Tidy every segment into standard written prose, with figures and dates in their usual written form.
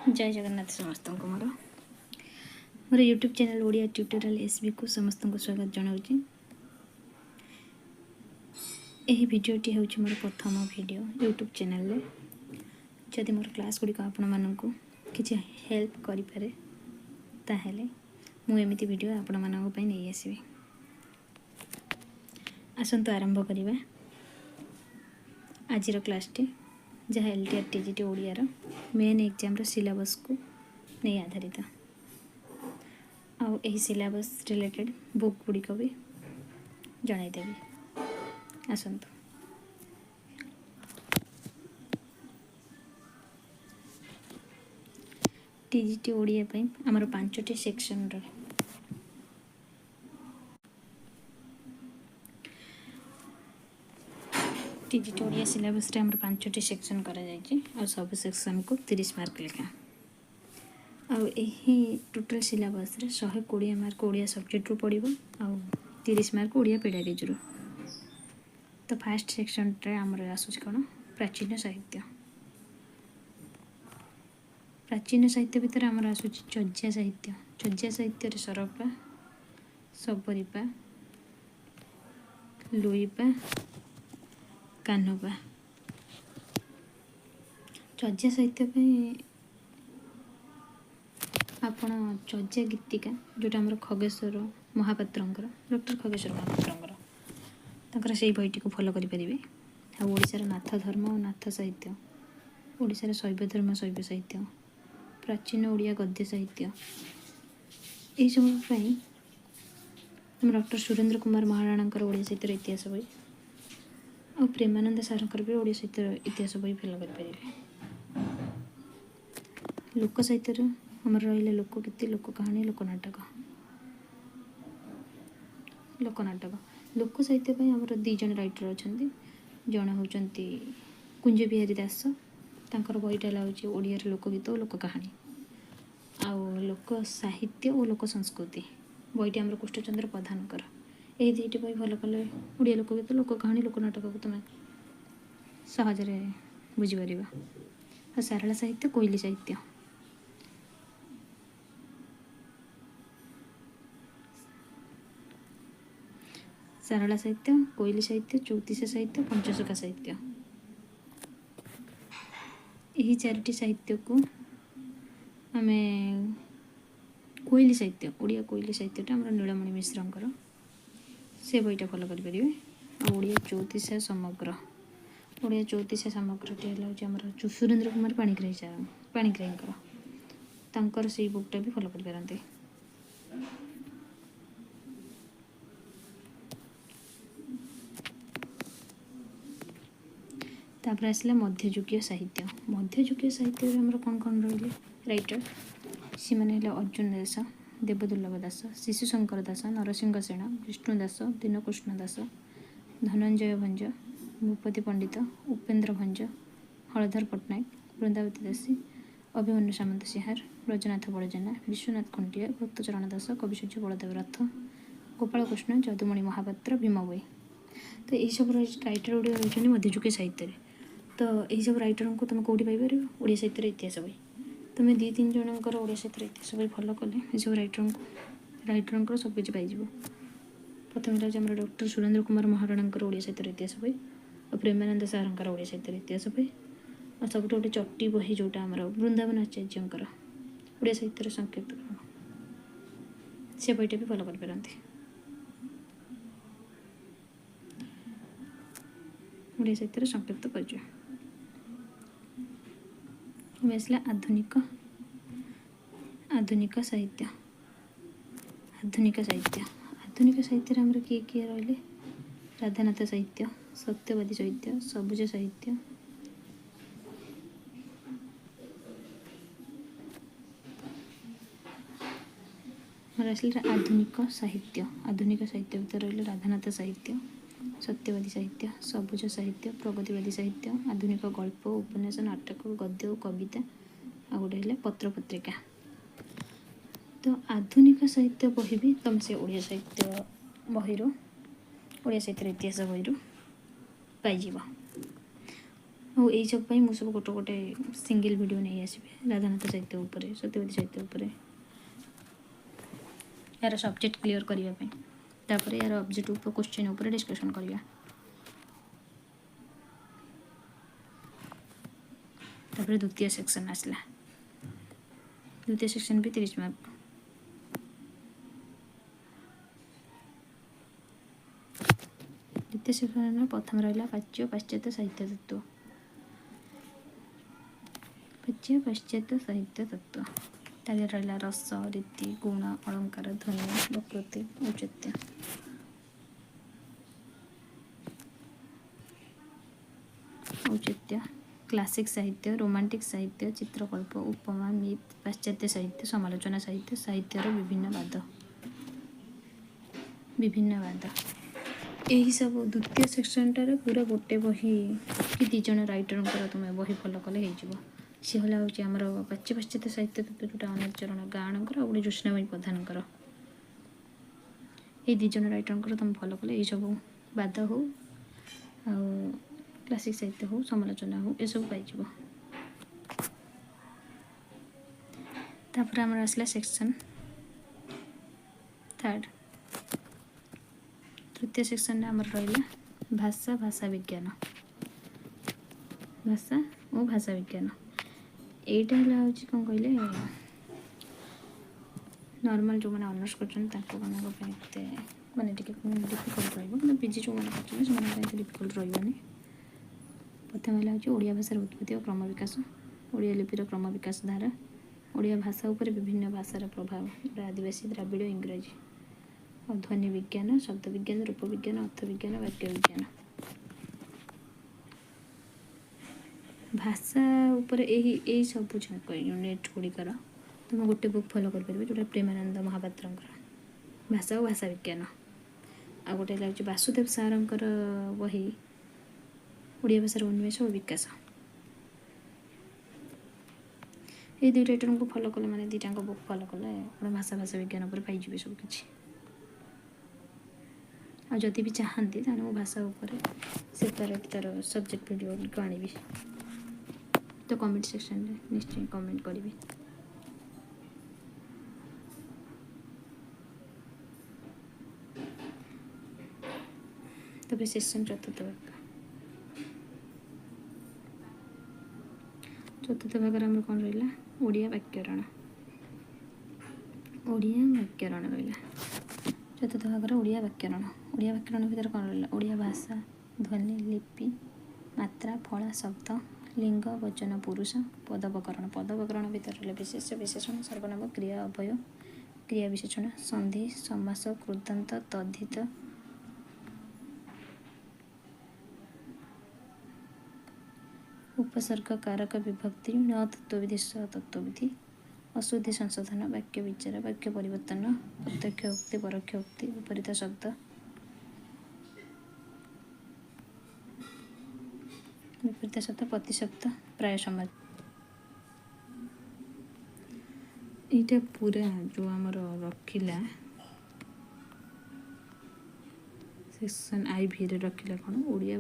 जय जगन्नाथ समस्त को मोर यूट्यूब चैनल ओडिया ट्यूटोरियल एसबी को समस्त को स्वागत जनाऊँगी। यही भिडियोटी हूँ मोर प्रथम वीडियो यूट्यूब चैनल रे। जदि मोर क्लास गुड़िक आपण मानू किसी हेल्प करें ताहले मु एमती वीडियो आपण मानक नहीं आसबि। आसंतु आरंभ करवा आज क्लास टी जहाँ LTR TGT Odiyar main exam syllabus को नहीं आधारित आउ यही सिलेबस रिलेटेड बुक गुड़िक भी जनईदेवी। आसंतु टीजीटी ओडिया आमर 5टी सेक्शन रे टीजीटी ओडिया सिलेबस रे हमर 5टी सेक्शन करा जायछि और सब सेक्शन को 30 मार्क लेखा और यही टोटल सिलेबस रे 120 मार्क ओडिया सब्जेक्ट रू पड़िबो और 30 मार्क ओडिया पेडागोजी रू। तो फर्स्ट सेक्शन रे हमर आसुछ कोन प्राचीन साहित्य। प्राचीन साहित्य भितर हमर आसुछ चज्या साहित्य। चज्या साहित्य रे सरपा सबरीपा लुईपा कान्होपा। चज्या साहित्य पे आपण चज्या गीतिका जोटा हमर खगेश्वर महापात्रंकर डॉक्टर खगेश्वर महापात्रंकर तंकर सेही बहीटी को फॉलो करि परिबे। आ ओडिसा रे नाथ धर्म और नाथ साहित्य, ओडिसा रे शैव धर्म शैव साहित्य, प्राचीन ओडिया गद्य साहित्य एही सब पई हम डॉक्टर सुरेंद्र कुमार महाराणांकर ओडिया साहित्य इतिहास बही और प्रेमानंद सारंकर भी ओडिया साहित्य इतिहास बही फॉलो कर परिबे। लोक साहित्य हमर रहिले लोकगीति, लोक कहानी, लोकनाटक। लोक साहित्य पे हमर 2 जन राइटर अछंती। जण होचंती कुंज बिहारी दास, तांकर बहीटा लाउची ओडिया रे लोकगीत और लोक कहानी आउ लोक साहित्य और लोक संस्कृति बहीटी हमर कृष्णचंद्र प्रधानकर। यही 2टी बही भल कले ओडिया लोकगीत, लोक कहानी, लोकनाटक को तुम सहज बुझी पारिबा। और सारला साहित्य, कोइली साहित्य। सारला साहित्य, कोइली साहित्य, चौतीसा साहित्य, पंचसखा साहित्य यही 4टी साहित्य को आमे कोइली साहित्य ओडिया कोइली साहित्यटा हमर नीलमणि मिश्रंकर से बहीटा फॉलो कर परिबे। और ओडिया चौतीसा समग्र, ओडिया चौतीसा समग्र टे हलाउची हमर सुरेंद्र कुमार पाणिग्राहींकर तांकर सेही बुकटा भी फॉलो कर परंते। तापर आसला मध्ययुगीय साहित्य। मध्ययुगीय साहित्य हमर कौन रहिले राइटर सी माने अर्जुन दास, देवदुर्लभ दास, शिशुशंकर दास, नरसिंह सेना, विष्णु दास, दीनकृष्ण दास, धनंजय भंज, भूपति पंडित, उपेन्द्र भंज, हलधर पट्टनायक, वृंदावती दासी, अभिमन्यु सामंत सिंहार, ब्रजनाथ बड़जेना, विश्वनाथ खंटिया, भक्तचरण दास, कविसूर्य बलदेव रथ, गोपाल कृष्ण, जदुमणि महापात्र, भीमवई। तो यही सब राइटर गुड़िक रही मध्ययुगीय साहित्य। तो यही सब राइटर को तुम कौटी पाइपर ओडिया साहित्य इतिहास बही। तुम 2-3 जनकर ओडिया साहित्य इतिहास बही फॉलो कले ये सब राइटर सब किसी पाइज। प्रथम है डॉक्टर सुरेंद्र कुमार महाराणांकर ओडिया साहित्य इतिहास बही और प्रेमानंद सारंकर ओडिया साहित्य इतिहास बही और सब गोटे चट्टी बही जोटा आमर वृंदावन आचार्यंकर ओडिया साहित्य संकेत से बहीटा भी फॉलो कर पारती। ओडिया साहित्य संक्षिप्त परिचय आसला आधुनिक साहित्य। आधुनिक साहित्य हमर किए रहिले राधानाथ साहित्य, सत्यवादी साहित्य, सबुज साहित्य, आधुनिक साहित्य भीतर रहिले राधानाथ साहित्य, सत्यवादी साहित्य, सबुज साहित्य, प्रगतिवादी साहित्य, आधुनिक गल्प, उपन्यास, नाटक, गद्य, कविता आ गोटे है पत्र पत्रिका। तो आधुनिक साहित्य बही भी तुम से ओडिया साहित्य बही ओडिया साहित्य इतिहास बही पाइज। ଆଉ ଏଇ सब ପାଇଁ ମୁଁ सब गोटे गोटे सिंगल वीडियो नहीं आसबे राधानाथ साहित्य उपरे सत्यवती साहित्य उपरे यार सब्जेक्ट क्लियर करने तापर यार ऑब्जेक्ट उपर क्वेश्चन उपर डिस्कशन करवा तापर द्वितीय सेक्शन आसला द्वितीय सेक्शन भी 30 मार्क द्वितीय सेक्शन प्रथम रहा प्राच्य पाश्चात्य साहित्य तत्व प्राच्य पाश्चात्य साहित्य तत्व तार रहा रस रीति गुण अलंकार ध्वनि प्रकृति औचित्य औचित्य क्लासिक साहित्य रोमांटिक साहित्य चित्रकल्प उपमा मिथ पाश्चात्य साहित्य समालोचना साहित्य साहित्यर विभिन्न वाद यही सब द्वितीय सेक्शनटार पूरा गोटे बही कि दी जन राइटर तुम्हें बही फॉलो कले हो सी हला हूँ आमर प्राच्य पाश्चात्य साहित्य तत्व जोटा अनेक चरण गाणकर गोटे ज्योत्स्नामयी प्रधानकर ये दी जन राइटर तुम फॉलो कले ये सब वाद हो क्लासिक साहित्य हो समालोचना हो ये सब पाई तापर आमर आसला सेक्शन थर्ड तृतीय सेक्शन आमर रहा भाषा भाषा विज्ञान भाषा और भाषा विज्ञान एटा हूँ कौन कहले नॉर्मल जो मैंने ऑनर्स कर माने डिफिकल्ट रही पीजी जो मैंने डिफिकल्ट रही प्रथम हूँ ओडिया भाषार उत्पत्ति और क्रम विकास ओडिया लिपिर क्रम विकास धारा ओडिया भाषा उपर विभिन्न भाषार प्रभाव आदिवासी द्राविड़ इंग्राजी और ध्वनि विज्ञान शब्द विज्ञान रूप विज्ञान अर्थ विज्ञान वाक्य विज्ञान भाषा उपर यही सब यूनिट गुड़िकर तुम गोटे बुक फॉलो कर जोटा प्रेमानंद महापात्र भाषा और भाषा विज्ञान आ गोटे लगे वासुदेव सारंकर बही ओडिया भाषार उन्मेष और विकास ये दुई राइटर को फॉलो कले मैंने दुईटा बुक फॉलो कले भाषा भाषा विज्ञान पर पाइबे सबकि आदि भी चाहती तो मो भाषा उपर सेपरेट तार सब्जेक्ट वीडियो को आनी तो कमेंट सेक्शन में निश्चय कमेंट करी तब सेक्शन चतुर्थ भाग आम कौन रहा ओडिया व्याकरण रहा चतुर्थ भाग ओडिया व्याकरण भितर कौन रहा ओडिया भाषा ध्वनि लिपि मात्रा फला शब्द लिंग वचन पुरुष पदवकरण भितर रहा विशेष विशेषण सर्वनाम क्रिया अभय क्रिया विशेषण संधि समास कृदंत तद्धित उपसर्ग कारक विभक्ति न तत्वविधि सह तत्वविधि अशुद्धि संशोधन वाक्य विचार वाक्य परिवर्तन प्रत्यक्ष उक्ति परोक्ष उक्ति विपरीत शब्द प्रतिशब्द प्राय समाज यहाँ पूरा जो आमर रखिला सेक्शन IV रे रखिला कौन ओडिया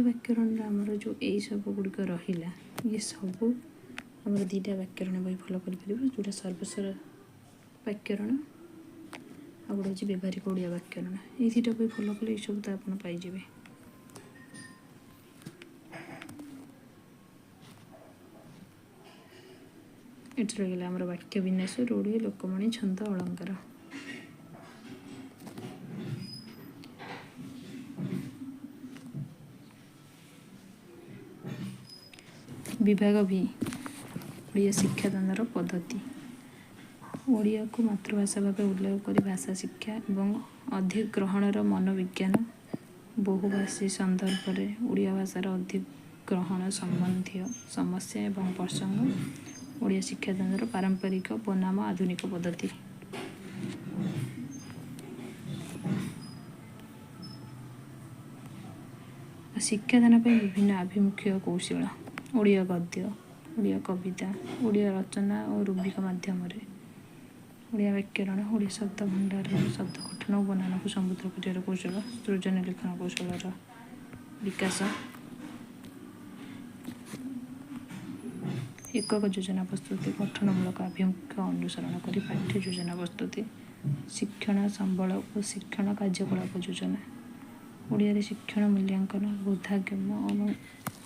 व्याकरण आमर जो यही सब गुड़िक रहा ये सब आमर दुईटा व्याकरण बही फॉलो कर जोटा सर्वस्वर व्याकरण आ गोटे हूँ व्यवहारिक ओडिया व्याकरण ये दुईटा बही फॉलो कले ये सब तो आप पाइबे ये रहा आमर वाक्य विन्यास रूढ़ी लोकमणि छंद अलंकार विभाग भी ओडिया शिक्षादानर पद्धति ओडिया को मातृभाषा भाव उल्लेख कर भाषा शिक्षा एवं अधिग्रहणर मनोविज्ञान बहुभाषी संदर्भ में ओडिया भाषार अधिग्रहण संबंधी समस्या एवं प्रसंग ओडिया शिक्षादानर पारंपरिक बनाम आधुनिक पद्धति शिक्षादान पर विभिन्न आभिमुख्य कौशल ओडिया गद्य ओडिया कविता ओडिया रचना और रूपिक माध्यम ओडिया व्याकरण ओडिया शब्द भंडार शब्द गठन और बनान को समृद्ध कर कौशल सृजन लेखन कौशल विकास एकक योजना प्रस्तुति गठनमूलक आभिमुख्य अनुसरण करी पाठ्य योजना प्रस्तुति शिक्षण संबल और शिक्षण कार्यकलाप योजना ओडिया शिक्षण मूल्यांकन बोधागम्य और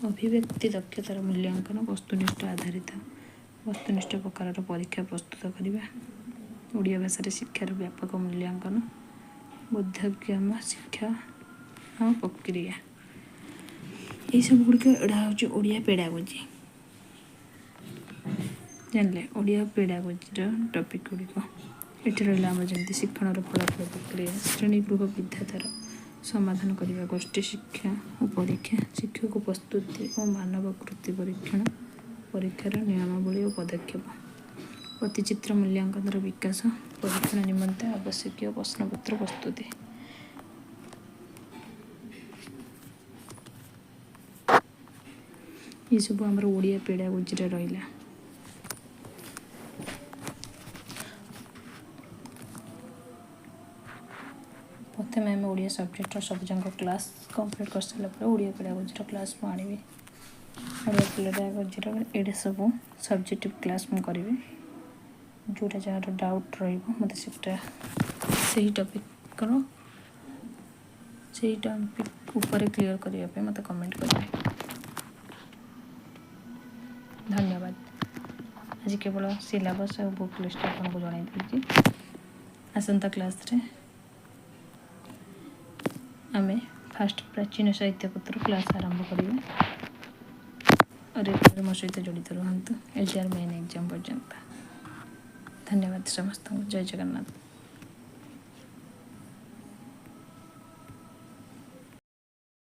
अभिव्यक्ति दक्षतार मूल्यांकन वस्तुनिष्ठ आधारित वस्तुनिष्ठ प्रकार परीक्षा प्रस्तुत करवा ओडिया भाषा शिक्षार व्यापक मूल्यांकन बोधगम्य शिक्षा और प्रक्रिया ये सब गुड़िक एड़ा हूँ ओडिया पेडागोजी जानले ओडिया पेडागोजी टपिक गुड़िक ये रहा आम जमी शिक्षण फलाफल प्रक्रिया श्रेणीगृह विद्यातार समाधान करने गोष्ठी शिक्षा और परीक्षा शिक्षक प्रस्तुति और मानव कृति परीक्षण परीक्षार नियमावली और पदक्षेप प्रतिचित्र मूल्यांकन विकास परीक्षण निमंते आवश्यक प्रश्नपत्र प्रस्तुति ये सब आमर ओडिया पेडागोजी रहा प्रथम आम ओडिया सब्जेक्टर सबजाक क्लास कंप्लीट कर सारापर ओडिया पेडागोजी क्लास मुझे ओडिया पेडागोजी ये सब सब्जेक्टिव क्लास मुझे जोटा जार डाउट रही से टॉपिक से टॉपिक ऊपर क्लियर करने मत कमेंट करेंगे। धन्यवाद। आज केवल सिलेबस और बुक लिस्ट आपको जन आसंता क्लास रे आमे फास्ट प्राचीन साहित्य पत्र क्लास आरंभ करिए और मो सहित जड़ित रुहतु LTR मेन एग्जाम पर्यंत। धन्यवाद समस्त। जय जगन्नाथ।